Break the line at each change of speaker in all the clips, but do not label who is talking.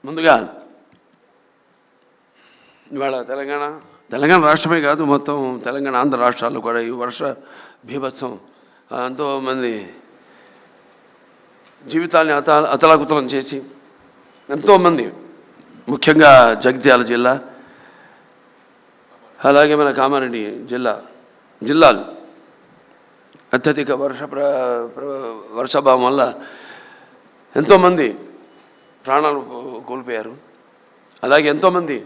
ముందుగా ఇవాళ తెలంగాణ రాష్ట్రమే కాదు, మొత్తం తెలంగాణ ఆంధ్ర రాష్ట్రాల్లో కూడా ఈ వర్ష బీభత్సం ఎంతోమంది జీవితాన్ని అతలాకుతలం చేసి ఎంతోమంది, ముఖ్యంగా జగిత్యాల జిల్లా, అలాగే మన కామారెడ్డి జిల్లాలు అత్యధిక వర్షాభావం వల్ల ఎంతోమంది ప్రాణాలు కోల్పోయారు. అలాగే ఎంతోమంది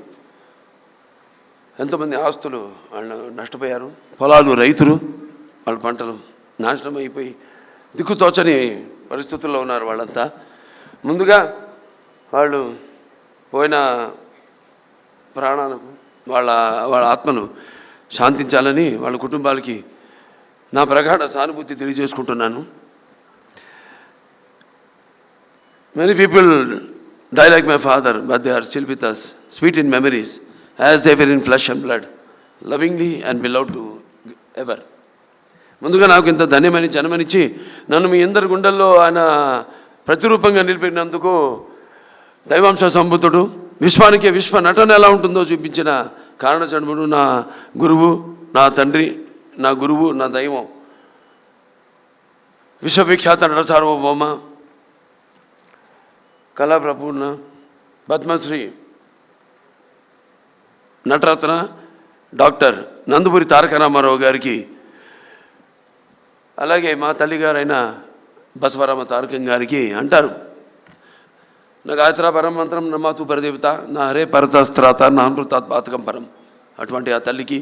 ఆస్తులు వాళ్ళు నష్టపోయారు. పొలాలు, రైతులు, వాళ్ళ పంటలు నాశనం అయిపోయి దిక్కుతోచని పరిస్థితుల్లో ఉన్నారు వాళ్ళంతా. ముందుగా వాళ్ళు పోయిన ప్రాణాలకు వాళ్ళ ఆత్మను శాంతించాలని వాళ్ళ కుటుంబాలకి నా ప్రగాఢ సానుభూతి తెలియజేసుకుంటున్నాను. Many people die like my father, but they are still with us, sweet in memories, as they were in flesh and blood, lovingly and beloved to ever. ముందుగా నాకు ఇంత ధన్యమైన జన్మనిచ్చి నన్ను మీ అందరి గుండెల్లో ఆయన ప్రతిరూపంగా నిలిపినందుకు దైవాంశ సంభూతుడు, విశ్వానికి విశ్వ నటన ఎలా ఉంటుందో చూపించిన కారణజన్ముడు, నా గురువు, నా తండ్రి, నా గురువు, నా దైవం, విశ్వవిఖ్యాత నట సార్వభౌమ, కళాప్రపూర్ణ, పద్మశ్రీ, నటరత్న డాక్టర్ నందమూరి తారక రామారావు గారికి, అలాగే మా తల్లిగారైన బసవరామ తారకం గారికి అంటారు, నా గాయత్ర పరం మంత్రం నమాతు పరదేవత, నా హరే పరతస్త్రాత, నా అమృతాత్ పాతకం పరం. అటువంటి ఆ తల్లికి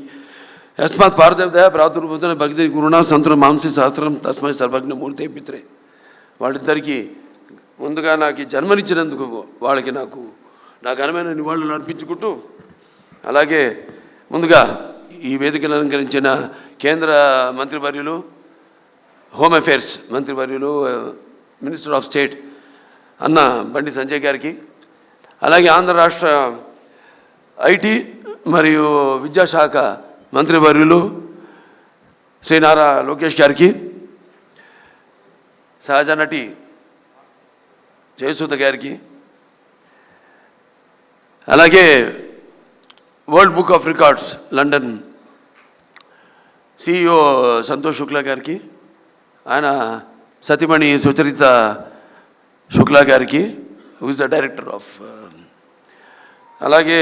యస్మాత్ పారదేవత ప్రాతుర్భూతన భక్తి గురుణ సంతున మాంసి సహస్రం తస్మై సర్వజ్ఞ మూర్తే పిత్రే. వాళ్ళిద్దరికీ ముందుగా నాకు జన్మనిచ్చినందుకు వాళ్ళకి నా ఘనమైన నివాళులు అర్పించుకుంటూ, అలాగే ముందుగా ఈ వేదికను అలంకరించిన కేంద్ర మంత్రివర్యులు, హోమ్ అఫేర్స్ మంత్రివర్యులు, మినిస్టర్ ఆఫ్ స్టేట్ అన్న బండి సంజయ్ గారికి, అలాగే ఆంధ్ర రాష్ట్ర ఐటీ మరియు విద్యాశాఖ మంత్రివర్యులు శ్రీ నారా లోకేష్ గారికి, సహజ నటి జయసుధ గారికి, అలాగే world book of records London CEO Santosh Shukla గారికి, ఆయన సతీమణి సుచరిత శుక్లా గారికి, who is the director of, అలాగే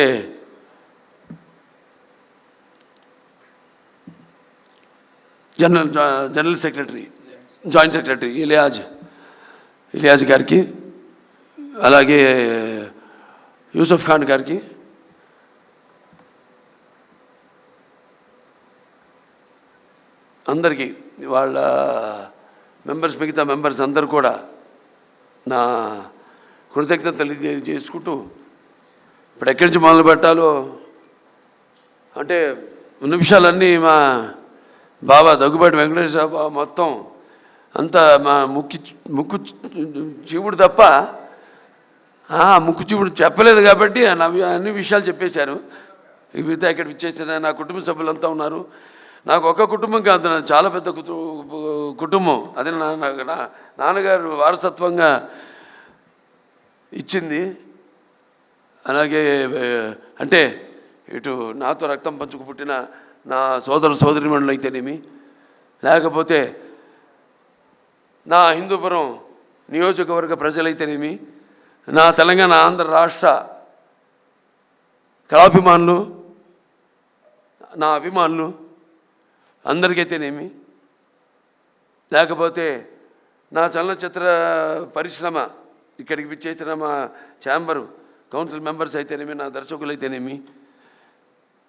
general secretary, joint secretary Iliyaz గారికి, అలాగే యూసఫ్ ఖాన్ గారికి, అందరికీ వాళ్ళ మిగతా మెంబర్స్ అందరూ కూడా నా కృతజ్ఞత తెలియజేసుకుంటూ, ఇప్పుడు ఎక్కడి నుంచి మొదలు పెట్టాలో అంటే ఉన్న విషయాలన్నీ మా బాబా దగ్గుబాటి వెంకటేశ్వర బాబా మొత్తం అంతా మా ముక్కు చీవుడు తప్ప ముక్కు చీవుడు చెప్పలేదు కాబట్టి అన్ని విషయాలు చెప్పేశారు. ఇవితో ఇక్కడ ఇచ్చేసిన నా కుటుంబ సభ్యులంతా ఉన్నారు. నాకు ఒక కుటుంబం కాదు, నాకు చాలా పెద్ద కుటుంబం. అది నాన్నగారు వారసత్వంగా ఇచ్చింది. అలాగే అంటే ఇటు నాతో రక్తం పంచుకు పుట్టిన నా సోదరిమణులు అయితేనేమి, లేకపోతే నా హిందూపురం నియోజకవర్గ ప్రజలైతేనేమి, నా తెలంగాణ ఆంధ్ర రాష్ట్ర కళాభిమానులు, నా అభిమానులు అందరికైతేనేమి, లేకపోతే నా చలనచిత్ర పరిశ్రమ ఇక్కడికి విచ్చేసిన మా ఛాంబరు కౌన్సిల్ మెంబర్స్ అయితేనేమి, నా దర్శకులు అయితేనేమి,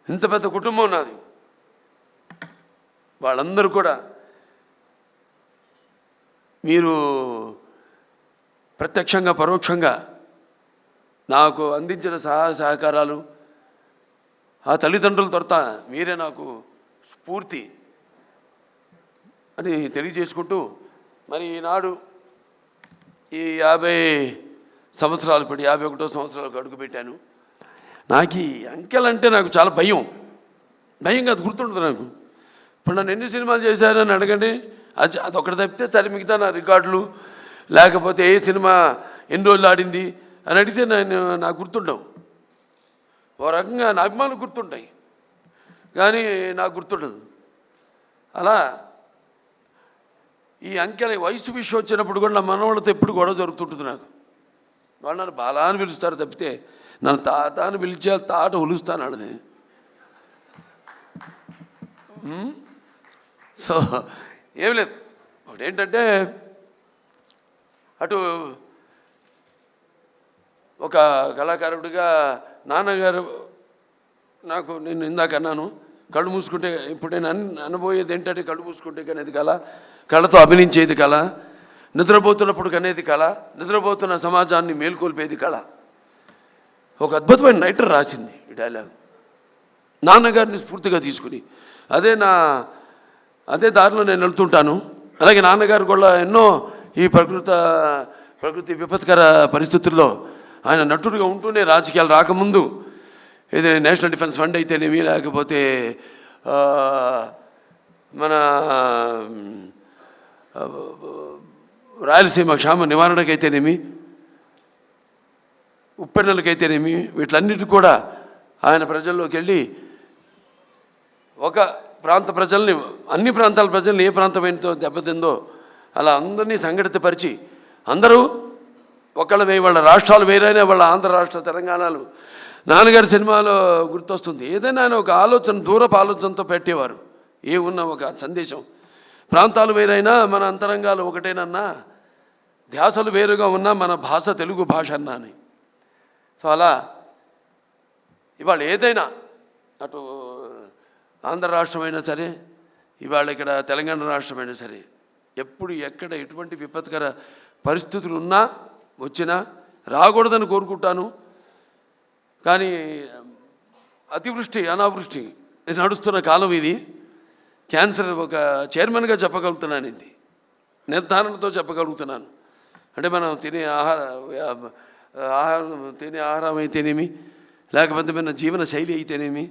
ఇంత పెద్ద కుటుంబం నాది. వాళ్ళందరూ కూడా మీరు ప్రత్యక్షంగా పరోక్షంగా నాకు అందించిన సహకారాలు, ఆ తల్లిదండ్రుల తొరత మీరే నాకు స్ఫూర్తి అని తెలియజేసుకుంటూ, మరి ఈనాడు ఈ 50 సంవత్సరాలు, ఇప్పుడు 51వ సంవత్సరాలకు అడుగుపెట్టాను. నాకు ఈ అంకెలంటే నాకు చాలా భయం కాదు, గుర్తుంటుంది నాకు. ఇప్పుడు నన్ను ఎన్ని సినిమాలు చేశారని అడగండి, అదొకటి తప్పితే సరే మిగతా నా రికార్డులు లేకపోతే ఏ సినిమా ఎన్ని రోజులు ఆడింది అని అడిగితే నాకు గుర్తుండవు. ఓ రకంగా నా అభిమానులు గుర్తుంటాయి కానీ నాకు గుర్తుండదు. అలా ఈ అంకెల వయసు విషయం వచ్చినప్పుడు కూడా నా మనవాళ్ళతో ఎప్పుడు గొడవ జరుగుతుంటుంది. నాకు వాళ్ళు నన్ను బాలా అని పిలుస్తారు తప్పితే నన్ను తాత అని పిలిచే తాట ఒలుస్తాను ఆడని. సో ఏం లేదు, ఒకటి ఏంటంటే అటు ఒక కళాకారుడిగా నాన్నగారు నాకు నేను ఇందాక అన్నాను కళ్ళు మూసుకుంటే ఇప్పుడు నేను అనబోయేది ఏంటంటే కళ్ళు మూసుకుంటే కనేది కళ, కళతో అభినయించేది కళ, నిద్రపోతున్నప్పుడు కనేది కళ, నిద్రపోతున్న సమాజాన్ని మేల్కొల్పేది కళ. ఒక అద్భుతమైన రైటర్ రాసింది ఈ డైలాగ్ నాన్నగారిని స్ఫూర్తిగా తీసుకుని. అదే దారిలో నేను వెళ్తుంటాను. అలాగే నాన్నగారు కూడా ఎన్నో ఈ ప్రకృతి విపత్కర పరిస్థితుల్లో ఆయన నటుడిగా ఉంటూనే రాజకీయాలు రాకముందు ఇది నేషనల్ డిఫెన్స్ ఫండ్ అయితేనేమి లేకపోతే మన రాయలసీమ క్షామ నివారణకైతేనేమి ఉప్పెన్నెలకైతేనేమి వీటిలన్నిటి కూడా ఆయన ప్రజల్లోకి వెళ్ళి ఒక ప్రాంత ప్రజల్ని అన్ని ప్రాంతాల ప్రజల్ని ఏ ప్రాంతమైనతో దెబ్బతిందో అలా అందరినీ సంఘటితపరిచి అందరూ ఒకళ్ళ వాళ్ళ రాష్ట్రాలు వేరైనా వాళ్ళ ఆంధ్ర రాష్ట్ర తెలంగాణలు నాన్నగారి సినిమాలో గుర్తొస్తుంది. ఏదైనా ఆయన ఒక ఆలోచన దూరపు ఆలోచనతో పెట్టేవారు. ఏ ఉన్న ఒక సందేశం. ప్రాంతాలు వేరైనా మన అంతరంగాలు ఒకటేనన్నా, ధ్యాసలు వేరుగా ఉన్నా మన భాష తెలుగు భాష అన్నా అని. సో అలా ఇవాళ ఏదైనా అటు ఆంధ్ర రాష్ట్రమైనా సరే ఇవాళ ఇక్కడ తెలంగాణ రాష్ట్రమైనా సరే ఎప్పుడు ఎక్కడ ఎటువంటి విపత్కర పరిస్థితులు ఉన్నా వచ్చినా రాకూడదని కోరుకుంటాను. కానీ అతివృష్టి అనావృష్టి నడుస్తున్న కాలం ఇది. క్యాన్సర్ ఒక చైర్మన్గా చెప్పగలుగుతున్నాను, ఇది నిర్ధారణతో చెప్పగలుగుతున్నాను. అంటే మనం తినే ఆహారం అయితేనేమి లేకపోతే మన జీవన శైలి అయితేనేమి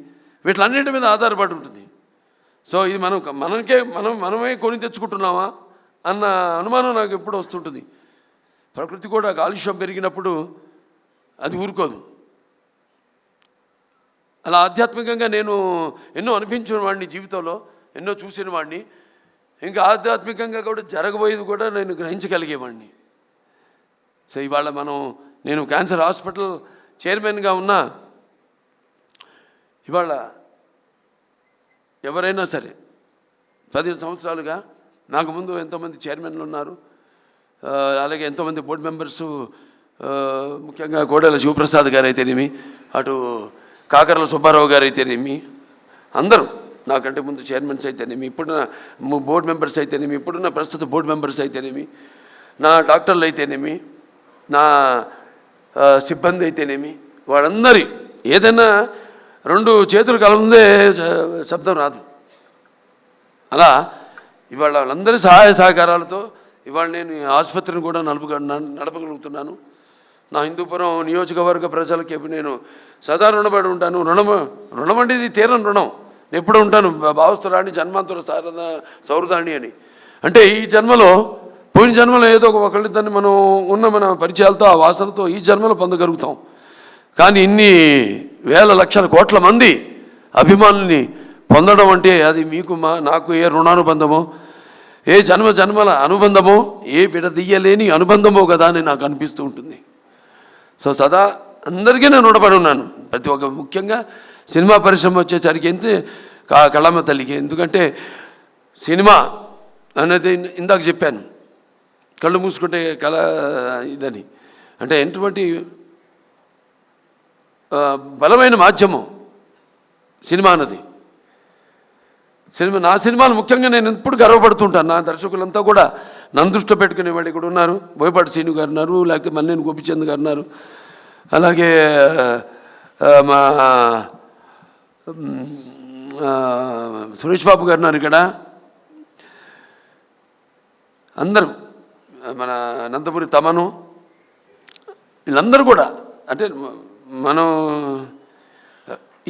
వీటిలన్నింటి మీద ఆధారపడి ఉంటుంది. సో ఇది మనమే కొని తెచ్చుకుంటున్నామా అన్న అనుమానం నాకు ఎప్పుడు వస్తుంటుంది. ప్రకృతి కూడా కాలుష్యం పెరిగినప్పుడు అది ఊరుకోదు. అలా ఆధ్యాత్మికంగా నేను ఎన్నో అనిపించిన వాడిని జీవితంలో, ఎన్నో చూసిన వాడిని. ఇంకా ఆధ్యాత్మికంగా కూడా జరగబోయేది కూడా నేను గ్రహించగలిగేవాడిని. సో ఇవాళ నేను క్యాన్సర్ హాస్పిటల్ చైర్మన్గా ఉన్నా ఇవాళ ఎవరైనా సరే 15 సంవత్సరాలుగా నాకు ముందు ఎంతోమంది చైర్మన్లు ఉన్నారు. అలాగే ఎంతోమంది బోర్డు మెంబర్సు, ముఖ్యంగా కోడెల శివప్రసాద్ గారు అయితేనేమి, అటు కాకర్ల సుబ్బారావు గారు అయితేనేమి, అందరూ నాకంటే ముందు చైర్మన్స్ అయితేనేమి, ఇప్పుడున్న బోర్డు మెంబర్స్ అయితేనేమి, ఇప్పుడున్న ప్రస్తుత బోర్డు మెంబర్స్ అయితేనేమి, నా డాక్టర్లు అయితేనేమి, నా సిబ్బంది అయితేనేమి, వాళ్ళందరి ఏదైనా 2 చేతులు కలముందే శబ్దం రాదు. అలా ఇవాళ వాళ్ళందరి సహాయ సహకారాలతో ఇవాళ నేను ఈ ఆసుపత్రిని కూడా నడపగలుగుతున్నాను. నా హిందూపురం నియోజకవర్గ ప్రజలకి నేను సదా రుణపడి ఉంటాను. రుణం అంటే ఇది తీరని రుణం. నేను ఎప్పుడు ఉంటాను భావస్తురాణి జన్మాంతర సౌరదాణి అని. అంటే ఈ జన్మలో పోయిన జన్మలో ఏదో ఒకళ్ళిద్దరిని మన పరిచయాలతో ఆ వాసనతో ఈ జన్మలో పొందగలుగుతాం. కానీ ఇన్ని వేల లక్షల కోట్ల మంది అభిమానుల్ని పొందడం అంటే అది మీకు నాకు ఏ రుణానుబంధమో, ఏ జన్మల అనుబంధమో, ఏ విడదీయలేని అనుబంధమో కదా అని నాకు అనిపిస్తూ ఉంటుంది. సో సదా అందరికీ నేను రుణపడి ఉన్నాను. ప్రతి ఒక్క ముఖ్యంగా సినిమా పరిశ్రమ వచ్చేసరికి అయితే కళమ్మ తల్లికి. ఎందుకంటే సినిమా అనేది ఇందాక చెప్పాను, కళ్ళు మూసుకుంటే కళ ఇదని. అంటే ఎటువంటి బలమైన మాధ్యమం సినిమా అన్నది. నా సినిమాలు ముఖ్యంగా నేను ఎప్పుడు గర్వపడుతుంటాను. నా దర్శకులంతా కూడా నన్ను దృష్టిలో పెట్టుకునే వాళ్ళు ఇక్కడ ఉన్నారు. బోయపాటి శ్రీను గారు ఉన్నారు, లేకపోతే మల్లేని గోపిచంద్ గారు ఉన్నారు, అలాగే మా సురేష్ బాబు గారు ఉన్నారు ఇక్కడ. అందరూ మన నందమూరి తమను, వీళ్ళందరూ కూడా అంటే మనం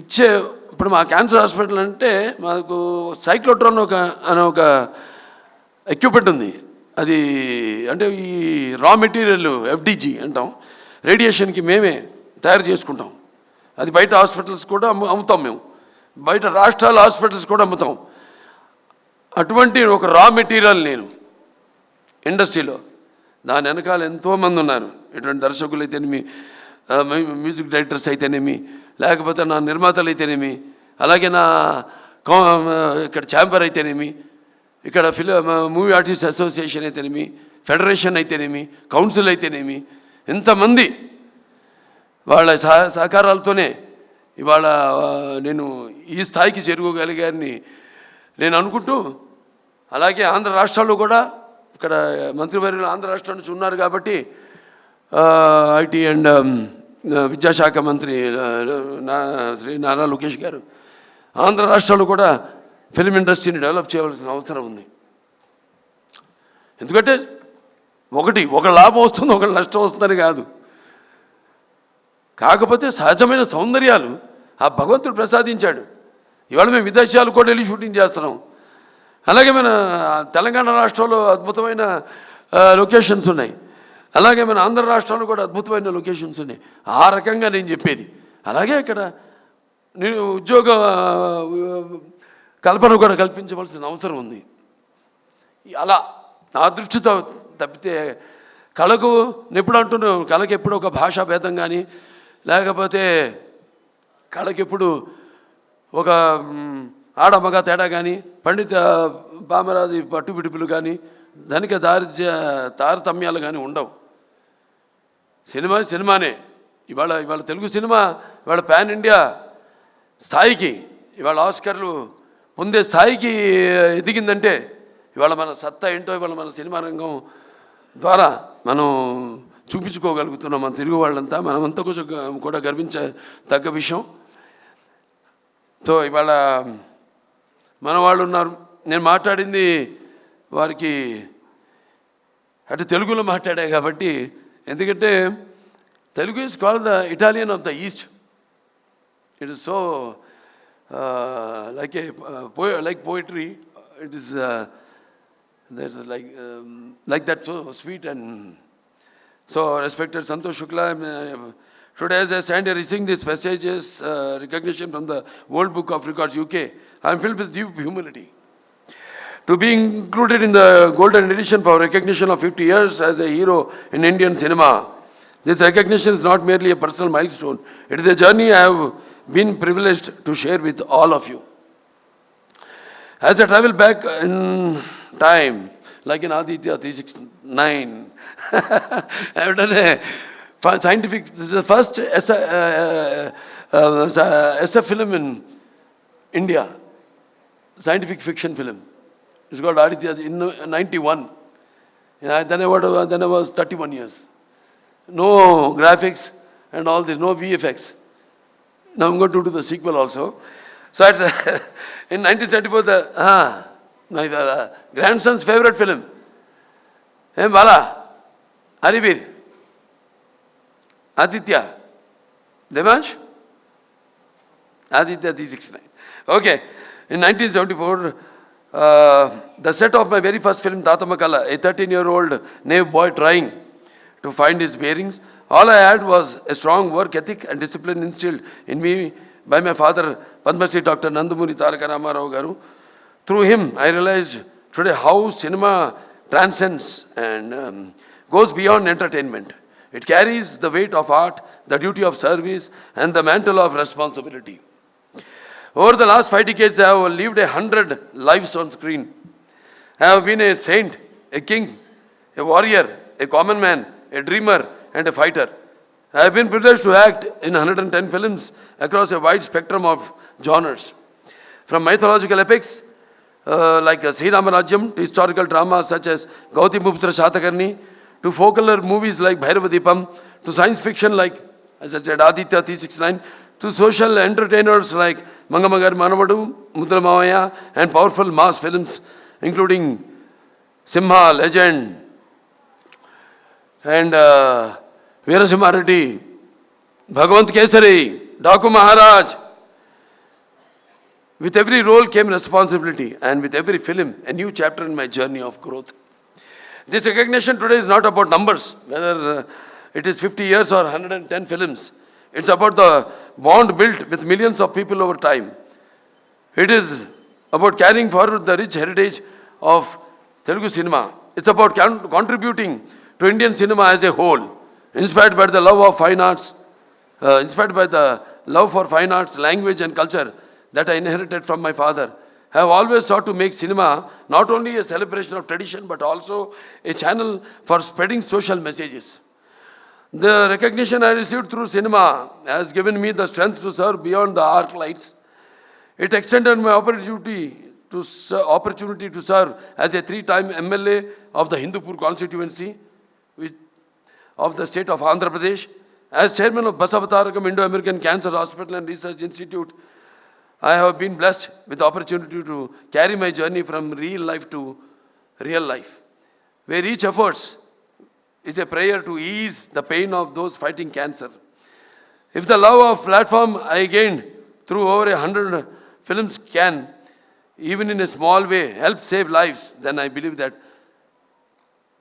ఇచ్చే ఇప్పుడు మా క్యాన్సర్ హాస్పిటల్ అంటే మాకు సైక్లోట్రాన్ అనే ఒక ఎక్విప్మెంట్ ఉంది. అది అంటే ఈ రా మెటీరియల్ ఎఫ్డిజి అంటాం, రేడియేషన్కి మేమే తయారు చేసుకుంటాం. అది బయట హాస్పిటల్స్ కూడా అమ్ముతాం మేము, బయట రాష్ట్రాల హాస్పిటల్స్ కూడా అమ్ముతాం. అటువంటి ఒక రా మెటీరియల్ నేను ఇండస్ట్రీలో, దాని వెనకాల ఎంతోమంది ఉన్నారు. ఎటువంటి దర్శకులు అయితేనేమి, మ్యూజిక్ డైరెక్టర్స్ అయితేనేమి, లేకపోతే నా నిర్మాతలు అయితేనేమి, అలాగే నా ఇక్కడ ఛాంబర్ అయితేనేమి, ఇక్కడ మూవీ ఆర్టిస్ట్ అసోసియేషన్ అయితేనేమి, ఫెడరేషన్ అయితేనేమి, కౌన్సిల్ అయితేనేమి, ఎంతమంది వాళ్ళ సహకారాలతోనే ఇవాళ నేను ఈ స్థాయికి చేరుకోగలిగానని నేను అనుకుంటూ, అలాగే ఆంధ్ర రాష్ట్రాల్లో కూడా ఇక్కడ మంత్రివర్యులు ఆంధ్ర రాష్ట్రం నుంచి ఉన్నారు కాబట్టి ఐటీ అండ్ విద్యాశాఖ మంత్రి శ్రీ నారా లోకేష్ గారు ఆంధ్ర రాష్ట్రాల్లో కూడా ఫిలిం ఇండస్ట్రీని డెవలప్ చేయవలసిన అవసరం ఉంది. ఎందుకంటే ఒక లాభం వస్తుంది, ఒక నష్టం వస్తుందని కాదు. కాకపోతే సహజమైన సౌందర్యాలు ఆ భగవంతుడు ప్రసాదించాడు. ఇవాళ మేము విదేశాలు కూడా వెళ్ళి షూటింగ్ చేస్తున్నాం. అలాగే మన తెలంగాణ రాష్ట్రంలో అద్భుతమైన లొకేషన్స్ ఉన్నాయి, అలాగే మన ఆంధ్ర రాష్ట్రంలో కూడా అద్భుతమైన లొకేషన్స్ ఉన్నాయి. ఆ రకంగా నేను చెప్పేది. అలాగే ఇక్కడ నేను ఉద్యోగ కల్పన కూడా కల్పించవలసిన అవసరం ఉంది. అలా నా దృష్టితో తప్పితే కళకు ఎప్పుడు అంటున్నాను, కళకి ఎప్పుడు ఒక భాషా భేదం కానీ, లేకపోతే కళకెప్పుడు ఒక ఆడమగ తేడా కానీ, పండిత పామరాది పట్టు విడుపులు కానీ, ధనిక తారతమ్యాలు కానీ ఉండవు. సినిమానే. ఇవాళ తెలుగు సినిమా ఇవాళ పాన్ ఇండియా స్థాయికి, ఇవాళ ఆస్కర్లు పొందే స్థాయికి ఎదిగిందంటే ఇవాళ మన సత్తా ఏంటో ఇవాళ మన సినిమా రంగం ద్వారా మనం చూపించుకోగలుగుతున్నాం. మన తెలుగు వాళ్ళంతా, మనమంతా కొంచెం కూడా గర్వించదగ్గ విషయం. సో ఇవాళ మన వాళ్ళు ఉన్నారు. నేను మాట్లాడింది వారికి అంటే తెలుగులో మాట్లాడా కాబట్టి, ఎందుకంటే Telugu is called the Italian of the east. It is so like poetry. It is there's like that, so sweet. And so respected Santosh Shukla, today as I stand here receiving these passages, recognition from the World Book of Records UK, I am filled with deep humility to be included in the golden edition for recognition of 50 years as a hero in Indian cinema. This recognition is not merely a personal milestone, it is a journey I have been privileged to share with all of you. As I travel back in time, like in Aditya 369, I have done a scientific, this is the first SF film in India, scientific fiction film. It's called Aditya in 91. Then I was 31 years. No graphics and all this, no VFX. Now I'm going to do the sequel also. So in 1974, my grandson's favorite film, Bala, Haribir, Aditya, Devansh, Aditya 369. Okay, in 1974, the set of my very first film, Tatamakala, a 13-year-old naive boy trying to find his bearings. All I had was a strong work ethic and discipline instilled in me by my father, Padma Shri Dr. Nandamuni Taraka Ramarao Garu. Through him, I realized today how cinema transcends and goes beyond entertainment. It carries the weight of art, the duty of service, and the mantle of responsibility. Over the last 5 decades, I have lived 100 lives on screen. I have been a saint, a king, a warrior, a common man, a dreamer, and a fighter. I have been privileged to act in 110 films across a wide spectrum of genres. From mythological epics like Sri Ramarajyam to historical dramas such as Gautimuputra Shatakarni, to folklore movies like Bhairavadipam, to science fiction like, as I said, Aditya 369, to social entertainers like Mangamagari Manavadu, Mudra Mavaya, and powerful mass films including Simha, Legend, and Veerasimha Reddy, Bhagwant Kesari, Daku Maharaj, With every role came responsibility, and with every film, a new chapter in my journey of growth. This recognition today is not about numbers, whether it is 50 years or 110 films. It's about the bond built with millions of people over time. It is about carrying forward the rich heritage of Telugu cinema. It's about contributing to Indian cinema as a whole, inspired by the love of fine arts, inspired by the love for fine arts, language and culture that I inherited from my father. I have always sought to make cinema not only a celebration of tradition but also a channel for spreading social messages. The recognition I received through cinema has given me the strength to serve beyond the arc lights. It extended my opportunity to serve as a 3-time MLA of the Hindupur constituency of the state of Andhra Pradesh, as chairman of Basavatarakam Indo-American Cancer Hospital and Research Institute. I have been blessed with the opportunity to carry my journey from real life to real life, where each effort is a prayer to ease the pain of those fighting cancer. If the love of platform I gained through over 100 films can, even in a small way, help save lives, then I believe that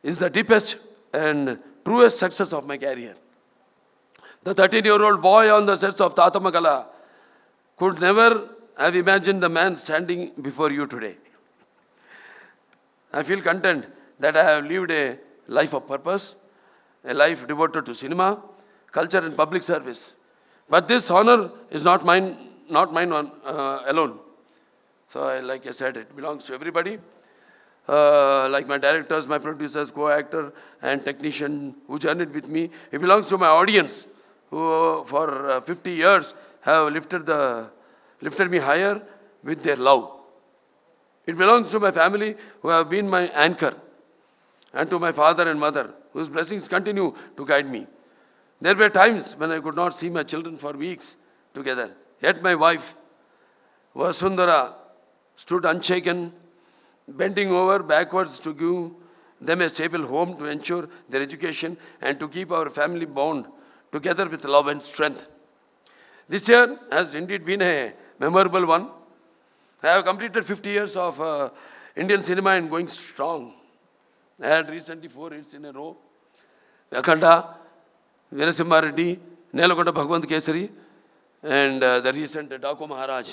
is the deepest and truest success of my career. The 13-year-old boy on the sets of Tata Magala could never have imagined the man standing before you today. I feel content that I have lived a life of purpose, a life devoted to cinema, culture and public service. But this honor is not mine alone. So like I said, it belongs to everybody. Like my directors, my producers, co-actor and technician who journeyed with me. It belongs to my audience who for 50 years have lifted me higher with their love. It belongs to my family who have been my anchor, and to my father and mother whose blessings continue to guide me. There were times when I could not see my children for weeks together. Yet my wife, Vasundhara, stood unshaken, bending over backwards to give them a stable home to ensure their education and to keep our family bound together with love and strength. This year has indeed been a memorable one. I have completed 50 years of Indian cinema and going strong. I had recently 4 hits in a row. Akhanda, Veerasimha Reddy, Nelagonda Bhagwant Kesari, and the recent Daku Maharaj.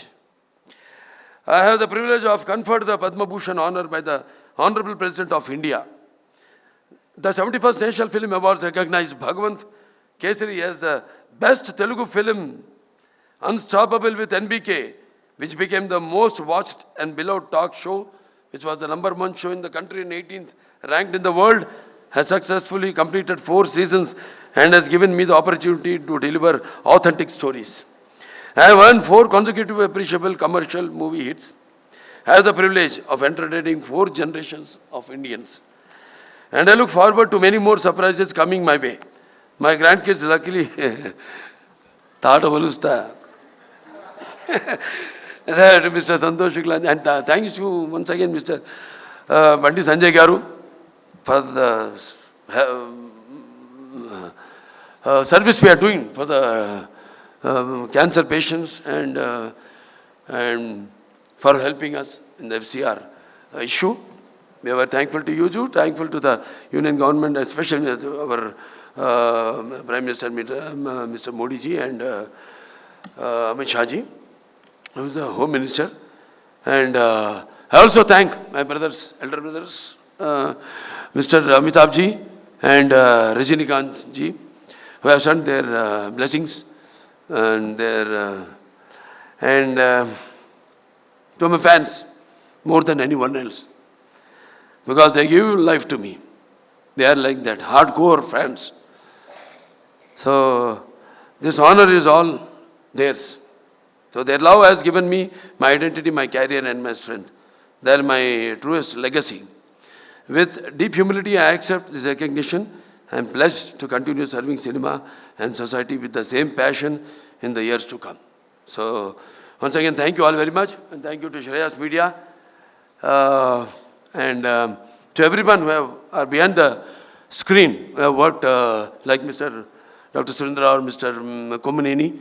I have the privilege of conferred the Padma Bhushan honor by the Honorable President of India. The 71st National Film Awards recognized Bhagwant Kesari as the best Telugu film, Unstoppable with NBK, which became the most watched and beloved talk show, which was the #1 show in the country and 18th ranked in the world, has successfully completed 4 seasons and has given me the opportunity to deliver authentic stories. I have earned 4 consecutive appreciable commercial movie hits. I have the privilege of entertaining 4 generations of Indians. And I look forward to many more surprises coming my way. My grandkids luckily thought of Alusta. Mr. Santosh Shukla, and thanks to once again Mr. Bandi Sanjay Garu for the service we are doing for the cancer patients and for helping us in the FCR issue. We were thankful to you too, thankful to the Union government, especially our Prime Minister Mr. Modi ji and Amit Shah ji, who is the Home Minister. And I also thank my brothers, elder brothers, Mr. Amitabh ji and Rajinikanth ji, who have sent their blessings and their to my fans more than anyone else, because they give life to me. They are like that, hardcore fans. So this honor is all theirs. So their love has given me my identity, my career and my strength. They are my truest legacy. With deep humility, I accept this recognition. I am pledged to continue serving cinema and society with the same passion in the years to come. So once again, thank you all very much, and thank you to Shreyas Media and to everyone who are behind the screen, who have worked like Mr. Dr. Surendra or Mr. Komuneni.